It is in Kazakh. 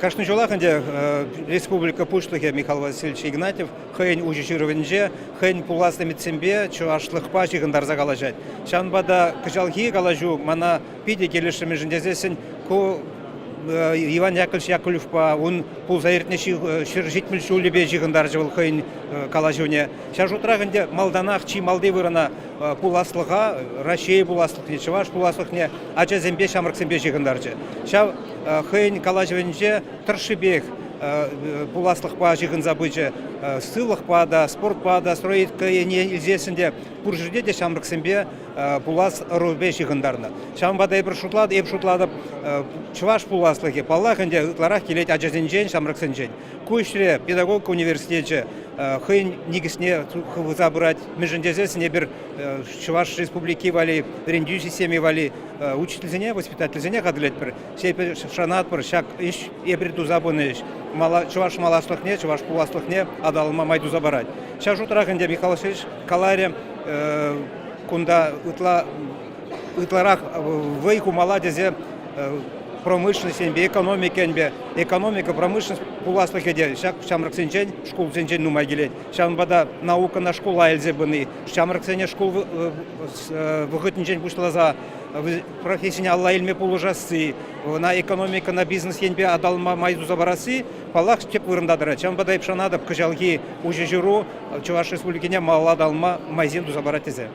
Кашны жолахынде республика пуштыхе Михаил Васильевич Игнатьев хейн ужичированже, хейн пуласты митсембе, чуашлыхпа жиғындар загалажать. Шанбада кыжалхи галажу, мана пиде келешіме жіндезесін, ку Иван Яковлевич Яковлевпа, он пулзаертнеші шыржитміл шулебе жиғындар жывыл хейн калажуне. Шаш утрағынде малданақ чи малды вырана пуласлыға, Рашей пуласлықне, Чываш пуласлықне, ача зембе шамрықсембе жиғындаржы. Ша хейн калажвенже тұршыбек пуласлықпа жиғын забычы, сылықпа да, спортпа да, строитка ене илзесінде пұржырде де шамрықсембе пулас рубе жиғындарына. Шамбада ебір шутлады, Чываш пуласлығы, паллахынде ұтларақ келет ажазенжен, шамрықсенжен. Көшіре педагог университеті хейн нигісіне забырать, межіндезесіне бір Чываш республики вали, рендю системе вали, учительзіне, воспитательзіне қадылет бір, сейпі шанат бір, шак еш ебір тузабыны еш. Чываш маласлықне, Чываш пуласлықне адалыма майду забарать. Шаш утрағынде Михаил Васильевич Каларем кунда ытларақ вейку маладезе промышленность, экономика, промышленность пуласлық еде. Шамрықсенжен, школ сенжен нумай келет. Шамбада наука на школа әлзе бұны. Шамрықсене школ вғытынжен бұштылаза профессияне алла елме пулужасы, на экономика, на бизнес енбе адалма майду забарасы, палақ теп вырындадыры. Шамбада епшанадып кыжалги уже жүру, Чуваш республикіне мал адалма майзенду забарат езе.